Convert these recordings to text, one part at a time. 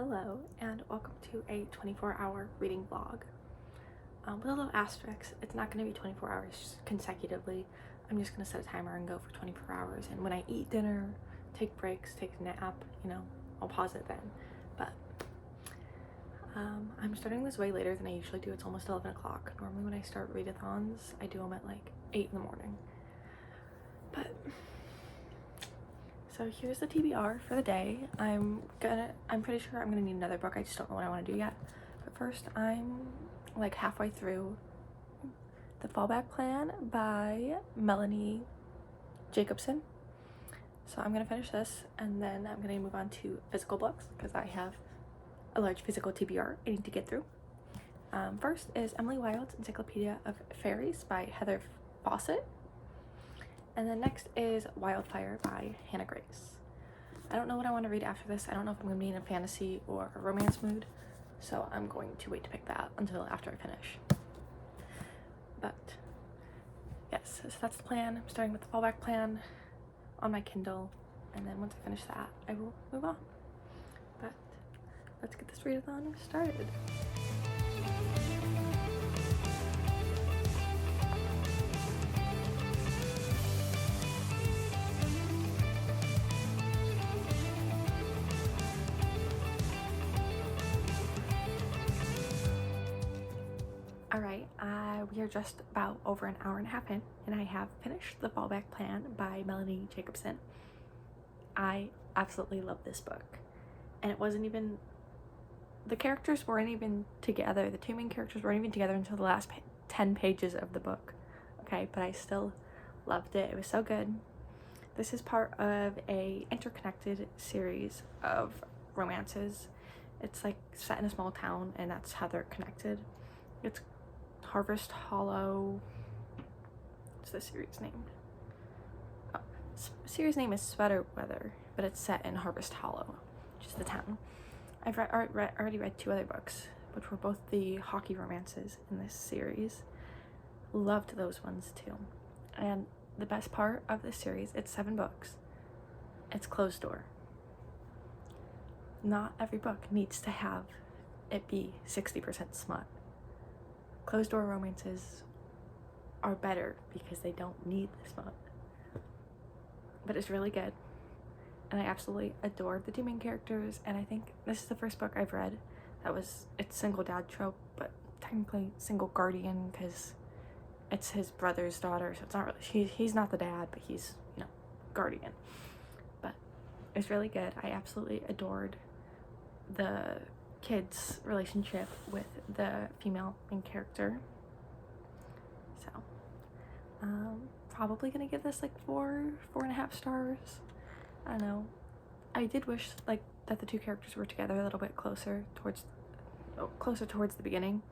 Hello and welcome to a 24-hour reading vlog. With a little asterisk, it's not going to be 24 hours consecutively. I'm just going to set a timer and go for 24 hours, and when I eat dinner, take breaks, take a nap, I'll pause it then. But I'm starting this way later than I usually do. It's almost 11 o'clock. Normally when I start readathons, I do them at like 8 in the morning. But so here's the TBR for the day. I'm pretty sure I'm gonna need another book. I just don't know what I want to do yet. But first, I'm like halfway through The Fallback Plan by Melanie Jacobson. So I'm gonna finish this, and then I'm gonna move on to physical books because I have a large physical TBR I need to get through. First is Emily Wilde's Encyclopedia of Fairies by Heather Fawcett. And then next is Wildfire by Hannah Grace. I don't know what I want to read after this. I don't know if I'm going to be in a fantasy or a romance mood, so I'm going to wait to pick that until after I finish. But yes, so that's the plan. I'm starting with the fallback plan on my Kindle, and then once I finish that, I will move on. But let's get this readathon started. Alright, we are just about over an hour and a half in, and I have finished The Fallback Plan by Melanie Jacobson. I absolutely love this book, and it wasn't even, the characters weren't even together, the two main characters weren't even together until the last 10 pages of the book, okay, but I still loved it. It was so good. This is part of a interconnected series of romances. It's like set in a small town, and that's how they're connected. It's Harvest Hollow. What's the series name? Oh, series name is Sweater Weather, but it's set in Harvest Hollow, which is the town. I've already read two other books, which were both the hockey romances in this series. Loved those ones too. And the best part of this series, it's 7 books. It's closed door. Not every book needs to have it be 60% smut. Closed door romances are better because they don't need the smut. But it's really good, and I absolutely adored the two main characters, and I think this is the first book I've read that was, it's single dad trope, but technically single guardian because it's his brother's daughter, so it's not really, he's not the dad, but he's, guardian. But it's really good. I absolutely adored the kid's relationship with the female main character. So probably gonna give this like 4.5 stars. I don't know. I did wish like that the two characters were together a little bit closer towards the beginning,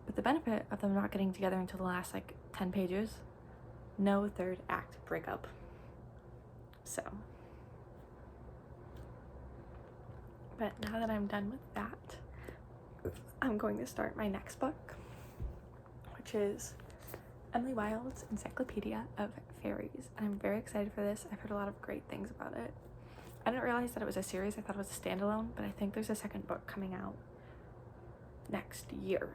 but the benefit of them not getting together until the last like 10 pages, no third act breakup. So but now that I'm done with that, I'm going to start my next book, which is Emily Wilde's Encyclopedia of Fairies. And I'm very excited for this. I've heard a lot of great things about it. I didn't realize that it was a series. I thought it was a standalone, but I think there's a second book coming out next year.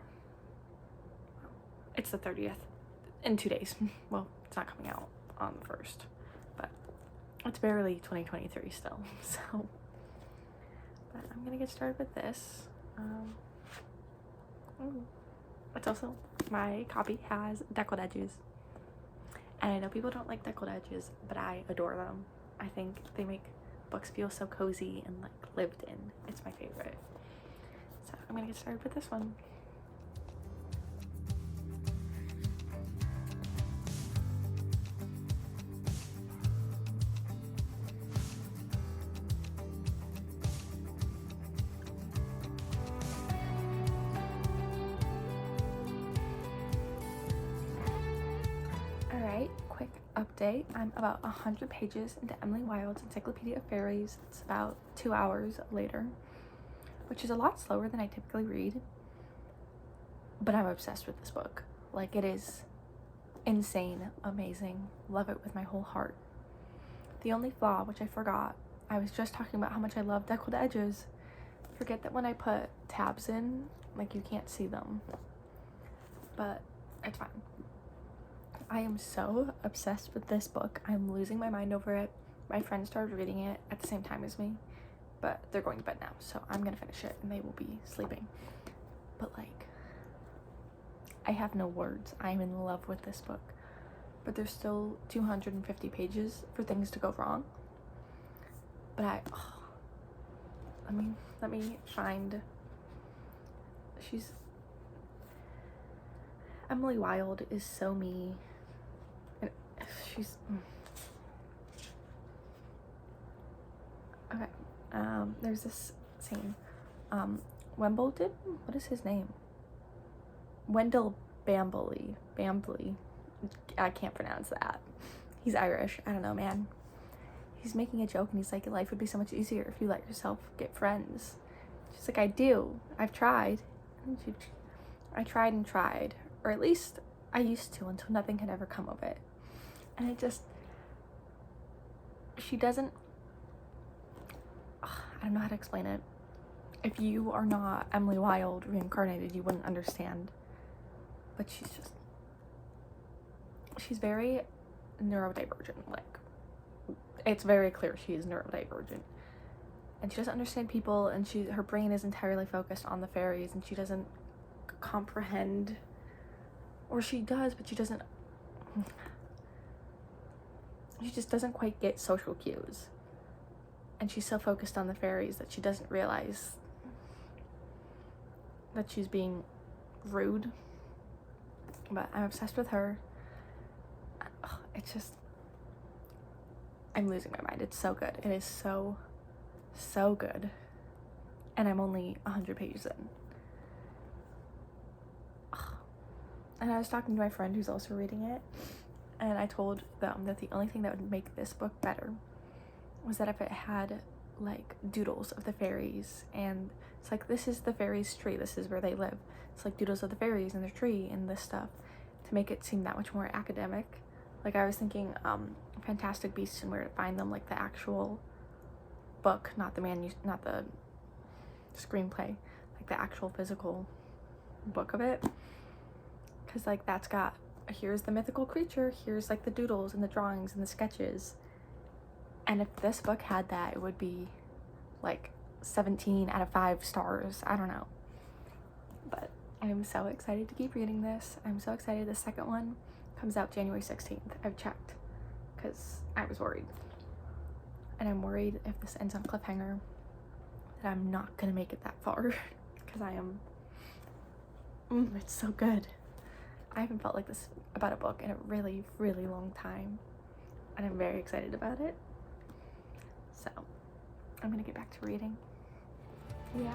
It's the 30th, in 2 days. Well, it's not coming out on the 1st, but it's barely 2023 still, so. But I'm gonna get started with this. It's also, my copy has deckled edges, and I know people don't like deckled edges, but I adore them. I think they make books feel so cozy and like lived in. It's my favorite. So I'm gonna get started with this one. Quick update. I'm about 100 pages into Emily Wilde's Encyclopedia of Fairies. It's about 2 hours later, which is a lot slower than I typically read, but I'm obsessed with this book. Like, it is insane, amazing, love it with my whole heart. The only flaw, which I forgot, I was just talking about how much I love deckled edges. forget that when I put tabs in, like, you can't see them, but it's fine. I am so obsessed with this book. I'm losing my mind over it. My friends started reading it at the same time as me, but they're going to bed now, so I'm gonna finish it and they will be sleeping. But like, I have no words. I'm in love with this book, but there's still 250 pages for things to go wrong. But let me find. Emily Wilde is so me, and she's okay. There's this scene. Wimbledon. What is his name? Wendell Bambley. I can't pronounce that. He's Irish. I don't know, man. He's making a joke and he's like, life would be so much easier if you let yourself get friends. She's like, I do. I've tried. I tried and tried. Or at least I used to, until nothing had ever come of it. And it just, she doesn't, I don't know how to explain it. If you are not Emily Wilde reincarnated, you wouldn't understand. But she's very neurodivergent. Like, it's very clear she is neurodivergent. And she doesn't understand people, and her brain is entirely focused on the fairies, and she doesn't comprehend, or she does, but she just doesn't quite get social cues. And she's so focused on the fairies that she doesn't realize that she's being rude. But I'm obsessed with her. It's just, I'm losing my mind. It's so good. It is so good. And I'm only 100 pages in. And I was talking to my friend who's also reading it, and I told them that the only thing that would make this book better was that if it had like doodles of the fairies, and it's like, this is the fairies' tree, this is where they live. It's like doodles of the fairies and their tree and this stuff, to make it seem that much more academic. Like, I was thinking Fantastic Beasts and Where to Find Them, like the actual book, not the screenplay, like the actual physical book of it. Because like, that's got, here's the mythical creature, here's like the doodles and the drawings and the sketches. And if this book had that, it would be like 17 out of 5 stars. I don't know. But I'm so excited to keep reading this. I'm so excited. The second one comes out January 16th. I've checked because I was worried. And I'm worried if this ends on a cliffhanger that I'm not going to make it that far. Because I am... it's so good. I haven't felt like this about a book in a really, really long time. And I'm very excited about it. So, I'm going to get back to reading. Yeah.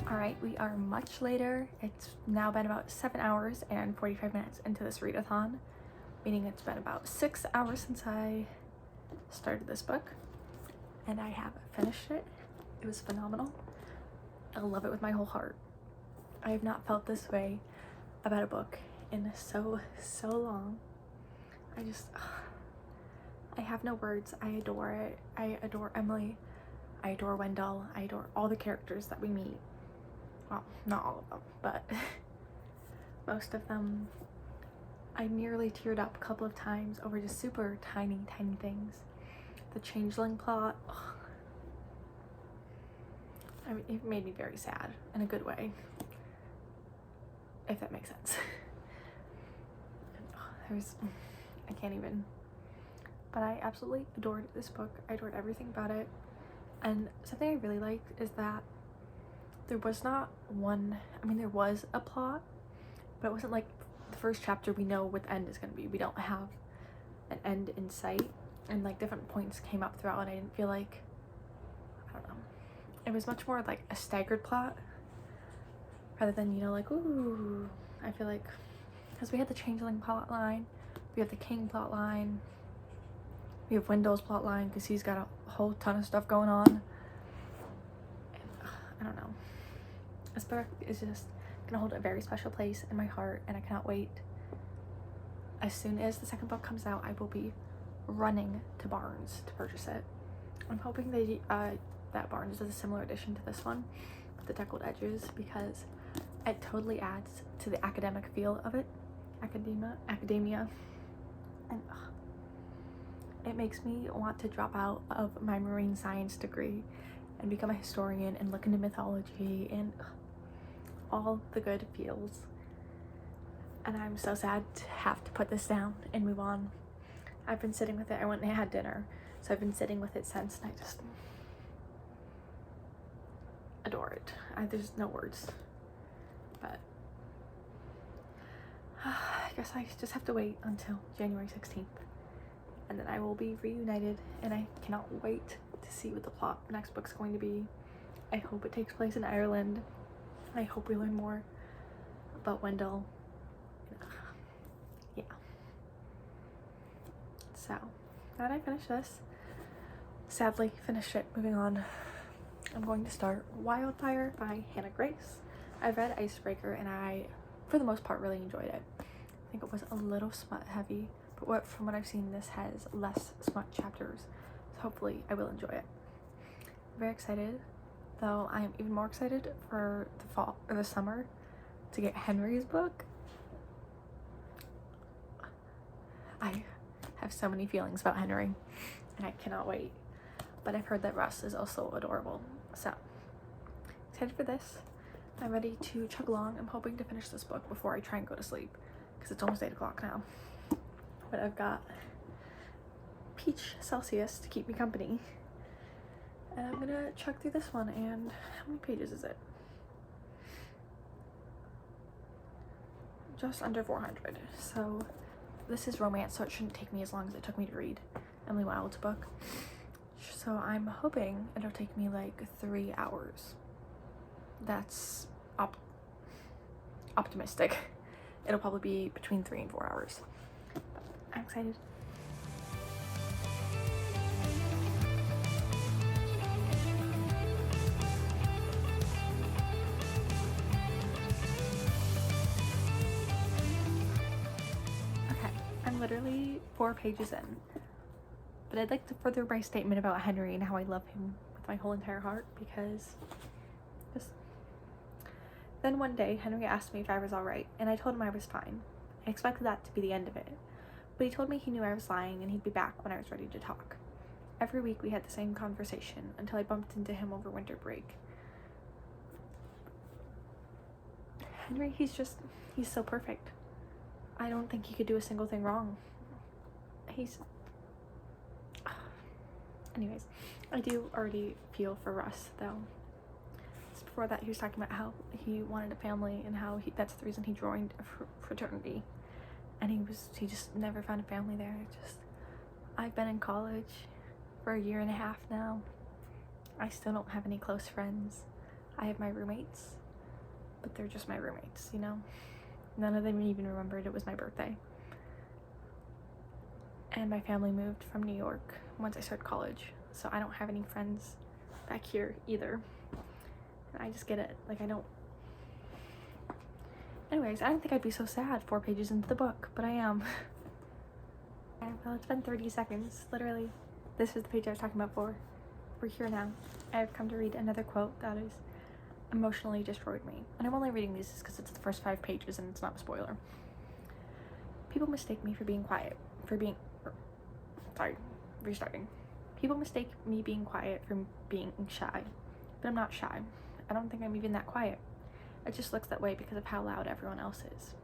Alright, we are much later. It's now been about 7 hours and 45 minutes into this readathon, meaning it's been about 6 hours since I started this book, and I have finished it. It was phenomenal. I love it with my whole heart. I have not felt this way about a book in so long. I have no words. I adore it. I adore Emily. I adore Wendell. I adore all the characters that we meet. Well, not all of them, but most of them. I nearly teared up a couple of times over just super tiny things. The changeling plot, I mean, it made me very sad in a good way, if that makes sense. I can't even, but I absolutely adored this book. I adored everything about it. And something I really liked is that there was not one, I mean, there was a plot, but it wasn't like the first chapter we know what the end is going to be. We don't have an end in sight, and like different points came up throughout, and I didn't feel like, I don't know, it was much more like a staggered plot rather than, you know, like, ooh. I feel like, because we had the changeling plot line, we have the king plot line, we have Wendell's plot line because he's got a whole ton of stuff going on, and I don't know, this book is just gonna hold a very special place in my heart, and I cannot wait. As soon as the second book comes out, I will be running to Barnes to purchase it. I'm hoping they that Barnes does a similar edition to this one with the deckled edges, because it totally adds to the academic feel of it. Academia. And it makes me want to drop out of my marine science degree and become a historian and look into mythology and all the good feels. And I'm so sad to have to put this down and move on. I've been sitting with it. I went and had dinner, so I've been sitting with it since, and I just adore it. There's no words. But I guess I just have to wait until January 16th, and then I will be reunited, and I cannot wait to see what the plot of the next book's going to be. I hope it takes place in Ireland. I hope we learn more about Wendell. Yeah. So, now that I finished this, sadly finished it, moving on, I'm going to start Wildfire by Hannah Grace. I've read Icebreaker, and I, for the most part, really enjoyed it. I think it was a little smut heavy, but from what I've seen, this has less smut chapters, so hopefully I will enjoy it. I'm very excited, though I am even more excited for the fall or the summer to get Henry's book. I have so many feelings about Henry, and I cannot wait. But I've heard that Russ is also adorable, so excited for this. I'm ready to chug along. I'm hoping to finish this book before I try and go to sleep, because it's almost 8 o'clock now. But I've got Peach Celsius to keep me company, and I'm gonna chug through this one. And how many pages is it? Just under 400. So this is romance, so it shouldn't take me as long as it took me to read Emily Wilde's book. So I'm hoping it'll take me like 3 hours. That's optimistic. It'll probably be between 3 and 4 hours. But I'm excited. Okay, I'm literally 4 pages in. But I'd like to further my statement about Henry and how I love him with my whole entire heart, because then one day Henry asked me if I was alright, and I told him I was fine. I expected that to be the end of it, but he told me he knew I was lying and he'd be back when I was ready to talk. Every week we had the same conversation until I bumped into him over winter break. Henry, he's so perfect. I don't think he could do a single thing wrong. Anyways, I do already feel for Russ, though. Before that, he was talking about how he wanted a family and how that's the reason he joined a fraternity, and he just never found a family there. I've been in college for 1.5 years now. I still don't have any close friends. I have my roommates, but they're just my roommates, you know? None of them even remembered it was my birthday. And my family moved from New York once I started college, so I don't have any friends back here either. And I just get it. Like, I don't... Anyways, I didn't think I'd be so sad 4 pages into the book, but I am. Well, it's been 30 seconds. Literally, this is the page I was talking about before. We're here now. I've come to read another quote that has emotionally destroyed me. And I'm only reading these because it's the first 5 pages and it's not a spoiler. People mistake me for being quiet. Restarting. People mistake me being quiet for being shy. But I'm not shy. I don't think I'm even that quiet. It just looks that way because of how loud everyone else is.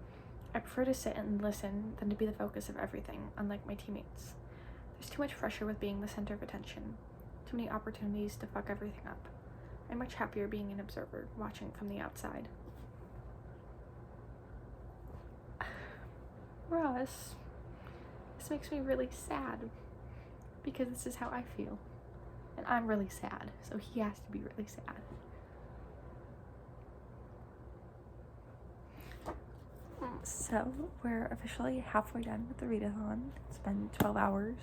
I prefer to sit and listen than to be the focus of everything, unlike my teammates. There's too much pressure with being the center of attention. Too many opportunities to fuck everything up. I'm much happier being an observer, watching from the outside. Russ, this makes me really sad because this is how I feel. And I'm really sad, so he has to be really sad. So we're officially halfway done with the readathon. It's been 12 hours.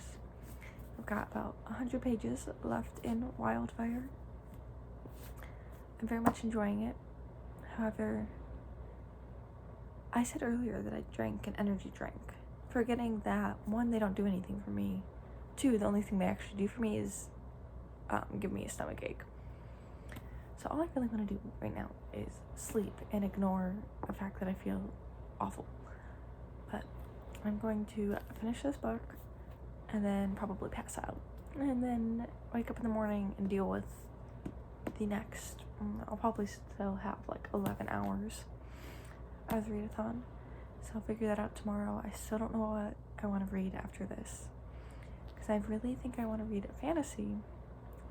I've got about 100 pages left in Wildfire. I'm very much enjoying it. However, I said earlier that I drank an energy drink, forgetting that 1, they don't do anything for me. 2, the only thing they actually do for me is give me a stomach ache. So all I really want to do right now is sleep and ignore the fact that I feel awful. But I'm going to finish this book and then probably pass out, and then wake up in the morning and deal with the next, I'll probably still have like 11 hours of the readathon, so I'll figure that out tomorrow. I still don't know what I want to read after this, because I really think I want to read a fantasy,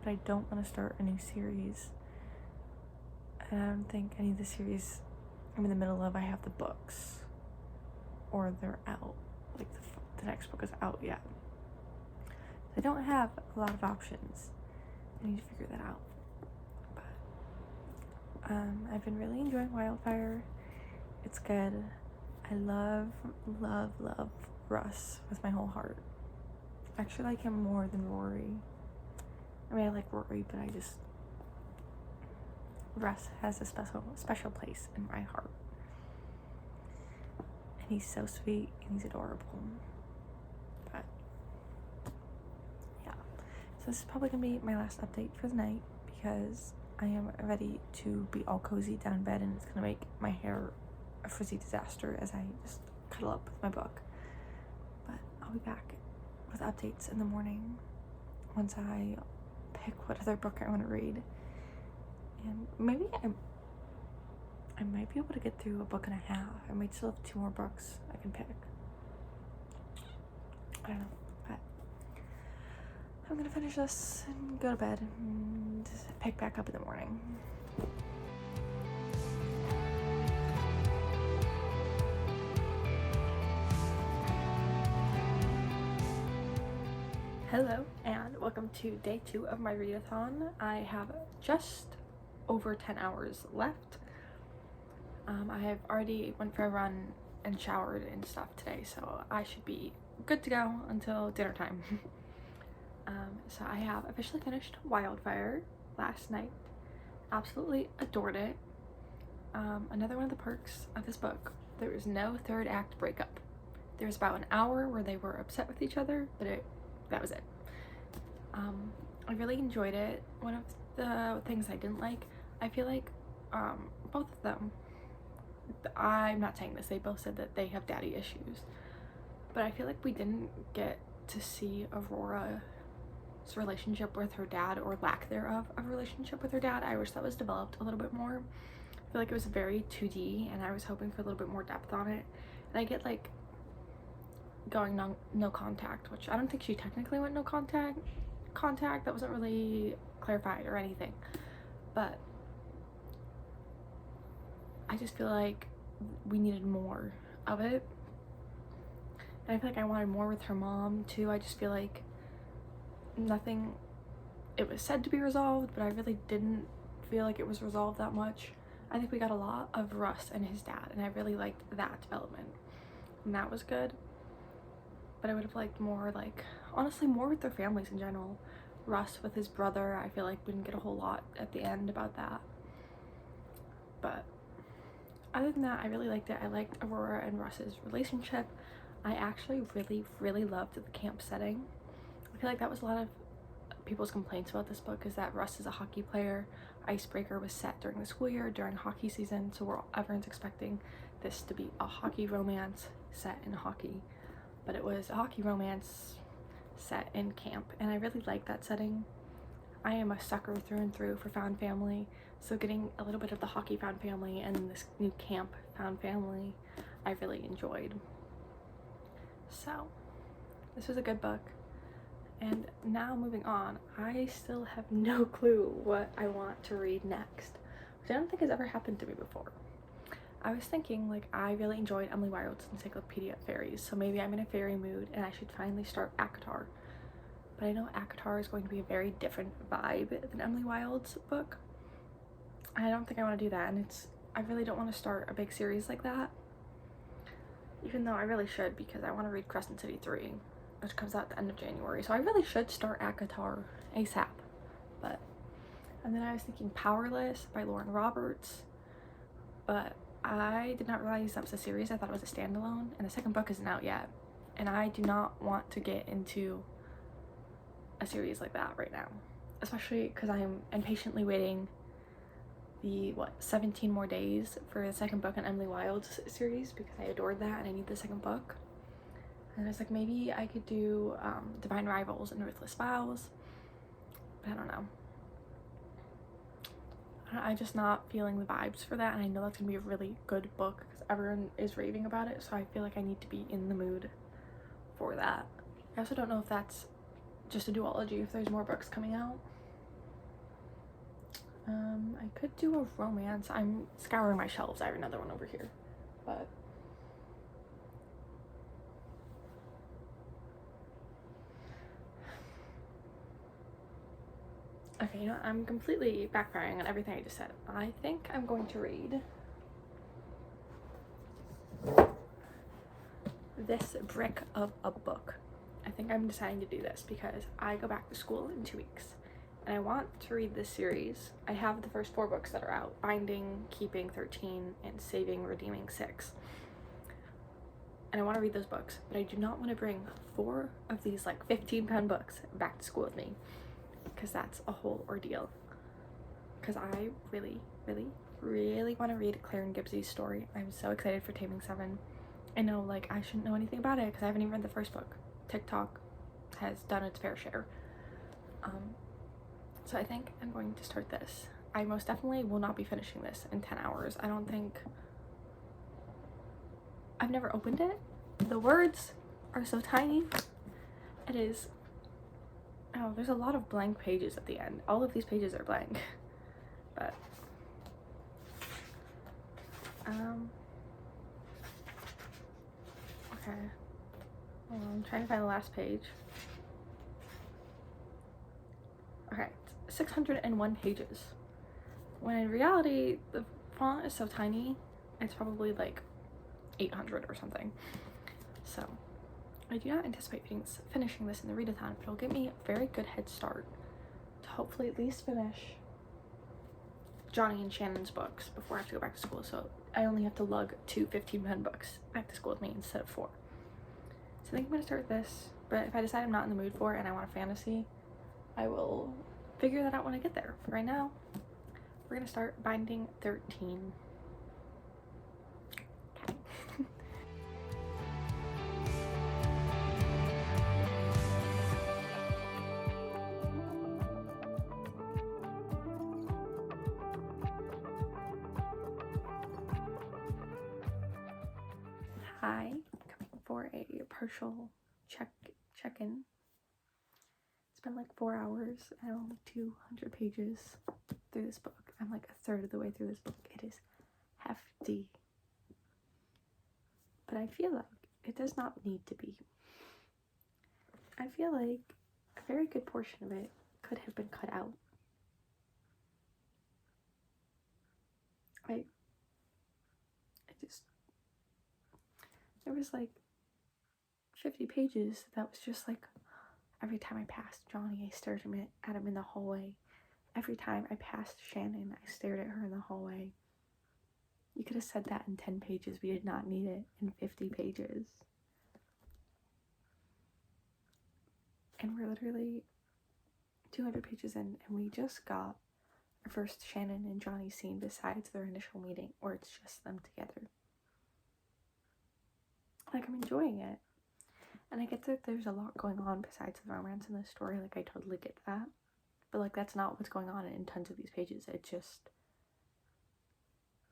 but I don't want to start a new series, and I don't think any of the series I'm in the middle of, I have the books, or they're out, like the next book is out yet. I don't have a lot of options. I need to figure that out. But I've been really enjoying Wildfire. It's good. I love Russ with my whole heart. I actually like him more than Rory. I mean, I like Rory, but Russ has a special place in my heart. And he's so sweet and he's adorable. But yeah, so this is probably gonna be my last update for the night, because I am ready to be all cozy down in bed, and it's gonna make my hair a frizzy disaster as I just cuddle up with my book. But I'll be back with updates in the morning once I pick what other book I want to read. And maybe I might be able to get through a book and a half. I might still have 2 more books I can pick. I don't know, but I'm gonna finish this and go to bed and pick back up in the morning. Hello and welcome to day 2 of my readathon. I have just over 10 hours left. I have already went for a run and showered and stuff today, so I should be good to go until dinner time. So I have officially finished Wildfire last night. Absolutely adored it. Another one of the perks of this book, there was no 3rd act breakup. There was about an hour where they were upset with each other, but that was it. I really enjoyed it. One of the things I didn't like, I feel like both of them, I'm not saying this, they both said that they have daddy issues, but I feel like we didn't get to see Aurora's relationship with her dad, or lack thereof of a relationship with her dad. I wish that was developed a little bit more. I feel like it was very 2D, and I was hoping for a little bit more depth on it. And I get like going no contact, which I don't think she technically went no contact. That wasn't really clarified or anything, but I just feel like we needed more of it. And I feel like I wanted more with her mom too. I just feel like nothing, it was said to be resolved, but I really didn't feel like it was resolved that much. I think we got a lot of Russ and his dad, and I really liked that development, and that was good. But I would have liked more, like, honestly, more with their families in general. Russ with his brother, I feel like we didn't get a whole lot at the end about that. But other than that, I really liked it. I liked Aurora and Russ's relationship. I actually really loved the camp setting. I feel like that was a lot of people's complaints about this book, is that Russ is a hockey player. Icebreaker was set during the school year, during hockey season, so everyone's expecting this to be a hockey romance set in hockey. But it was a hockey romance set in camp, and I really like that setting. I am a sucker through and through for found family, so getting a little bit of the hockey found family and this new camp found family, I really enjoyed. So this was a good book. And now moving on, I still have no clue what I want to read next, which I don't think has ever happened to me before. I was thinking, like, I really enjoyed Emily Wilde's Encyclopedia of Fairies, so maybe I'm in a fairy mood and I should finally start ACOTAR. But I know ACOTAR is going to be a very different vibe than Emily Wilde's book. I don't think I want to do that, and I really don't want to start a big series like that. Even though I really should, because I want to read Crescent City 3, which comes out at the end of January. So I really should start ACOTAR ASAP. And then I was thinking Powerless by Lauren Roberts, but I did not realize that was a series. I thought it was a standalone, and the second book isn't out yet. And I do not want to get into a series like that right now, especially because I am impatiently waiting the 17 more days for the second book in Emily Wilde's series, because I adored that and I need the second book. And I was like, maybe I could do Divine Rivals and Ruthless Vows, but I don't know. I'm just not feeling the vibes for that, and I know that's gonna be a really good book because everyone is raving about it, so I feel like I need to be in the mood for that. I also don't know if that's just a duology, if there's more books coming out. I could do a romance. I'm scouring my shelves. I have another one over here, but okay, you know, I'm completely backfiring on everything I just said. I think I'm going to read this brick of a book. I think I'm deciding to do this because I go back to school in 2 weeks and I want to read this series. I have the first 4 books that are out: Binding, Keeping 13, and Saving, Redeeming 6. And I want to read those books, but I do not want to bring 4 of these like 15-pound books back to school with me, because that's a whole ordeal. Because I really, really, really want to read Claire Gibbs's story. I'm so excited for Taming 7. I know, like, I shouldn't know anything about it because I haven't even read the first book. TikTok has done its fair share. So I think I'm going to start this. I most definitely will not be finishing this in 10 hours. I don't think... I've never opened it. The words are so tiny. It is... Oh, there's a lot of blank pages at the end. All of these pages are blank. But... Okay. Hold on, I'm trying to find the last page. Okay, 601 pages. When in reality, the font is so tiny, it's probably like 800 or something. So, I do not anticipate finishing this in the readathon, but it'll give me a very good head start to hopefully at least finish Johnny and Shannon's books before I have to go back to school. So I only have to lug 2 15-pound books back to school with me instead of 4. So I think I'm going to start this, but if I decide I'm not in the mood for it and I want a fantasy, I will figure that out when I get there. But right now, we're going to start Binding 13. Hi, coming for a partial check-in. It's been like 4 hours and only 200 pages through this book. I'm like a third of the way through this book. It is hefty. But I feel like it does not need to be. I feel like a very good portion of it could have been cut out. There was like 50 pages that was just like, every time I passed Johnny, I stared at him in the hallway. Every time I passed Shannon, I stared at her in the hallway. You could have said that in 10 pages. We did not need it in 50 pages. And we're literally 200 pages in, and we just got our first Shannon and Johnny scene besides their initial meeting, where it's just them together. Like, I'm enjoying it. And I get that there's a lot going on besides the romance in this story. Like, I totally get that. But, like, that's not what's going on in tons of these pages. It's just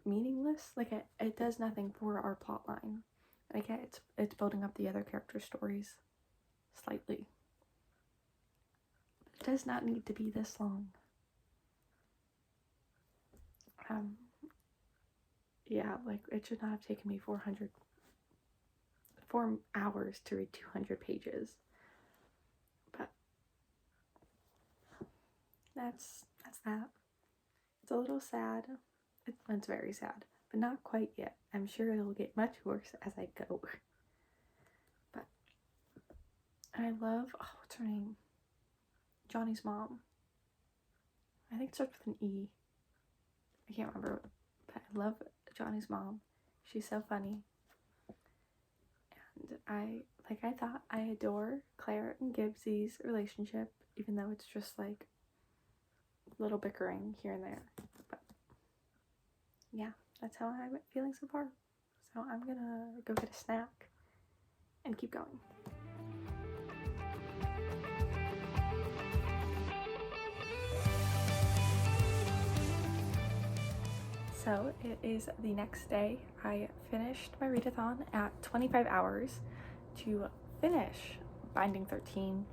meaningless. Like, it does nothing for our plot line. And I get it's building up the other character stories slightly. But it does not need to be this long. Yeah, like it should not have taken me 4 hours to read 200 pages. But that's that. It's a little sad. It's very sad, but not quite yet. I'm sure it'll get much worse as I go. But I love, oh, what's her name? Johnny's mom. I think it starts with an E. I can't remember, but I love Johnny's mom. She's so funny. And I adore Claire and Gibbsy's relationship, even though it's just like little bickering here and there. But yeah, that's how I'm feeling so far. So I'm gonna go get a snack and keep going. So it is the next day. I finished my readathon at 25 hours to finish Binding 13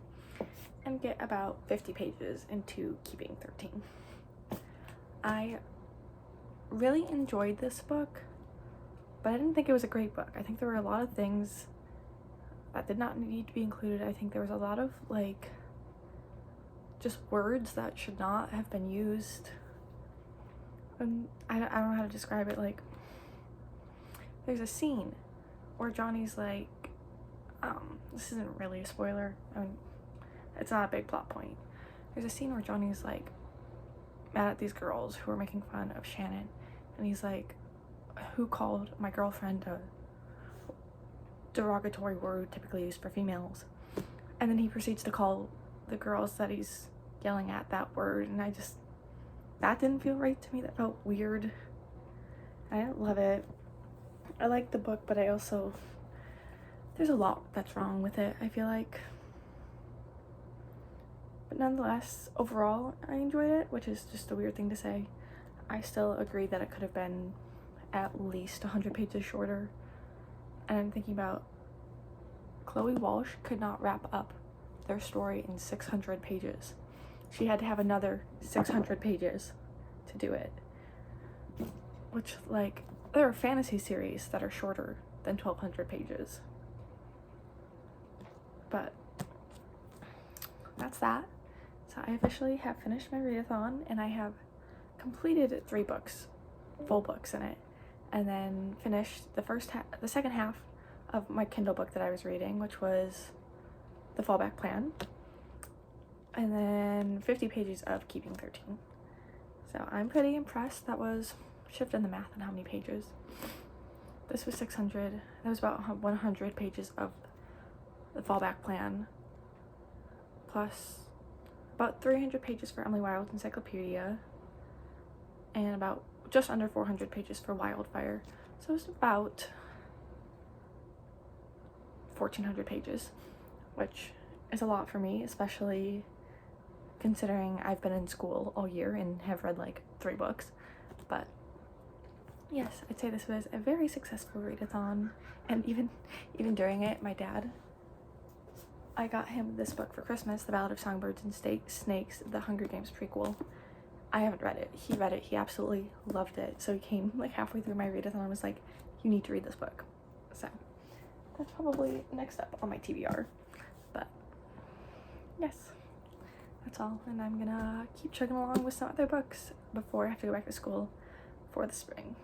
and get about 50 pages into Keeping 13. I really enjoyed this book, but I didn't think it was a great book. I think there were a lot of things that did not need to be included. I think there was a lot of like just words that should not have been used. I don't know how to describe it. Like, there's a scene where Johnny's like, this isn't really a spoiler. I mean, it's not a big plot point. There's a scene where Johnny's like mad at these girls who are making fun of Shannon, and he's like, who called my girlfriend a derogatory word typically used for females? And then he proceeds to call the girls that he's yelling at that word, and that didn't feel right to me. That felt weird. I didn't love it. I liked the book, but there's a lot that's wrong with it, I feel like. But nonetheless, overall, I enjoyed it, which is just a weird thing to say. I still agree that it could have been at least 100 pages shorter. And I'm thinking about Chloe Walsh could not wrap up their story in 600 pages. She had to have another 600 pages to do it. Which, like, there are fantasy series that are shorter than 1,200 pages. But that's that. So I officially have finished my readathon, and I have completed 3 books, full books in it, and then finished the second half of my Kindle book that I was reading, which was The Fallback Plan, and then 50 pages of Keeping 13. So I'm pretty impressed. That was, shift in the math on how many pages. This was 600. That was about 100 pages of The Fallback Plan, plus about 300 pages for Emily Wilde's Encyclopaedia, and about just under 400 pages for Wildfire. So it's about 1,400 pages, which is a lot for me, especially considering I've been in school all year and have read like 3 books. But yes, I'd say this was a very successful readathon, and even during it, I got him this book for Christmas, The Ballad of Songbirds and Snakes, the Hunger Games prequel. I haven't read it. He read it. He absolutely loved it. So he came like halfway through my readathon and was like, you need to read this book. So that's probably next up on my TBR. But yes, that's all. And I'm gonna keep chugging along with some other books before I have to go back to school for the spring.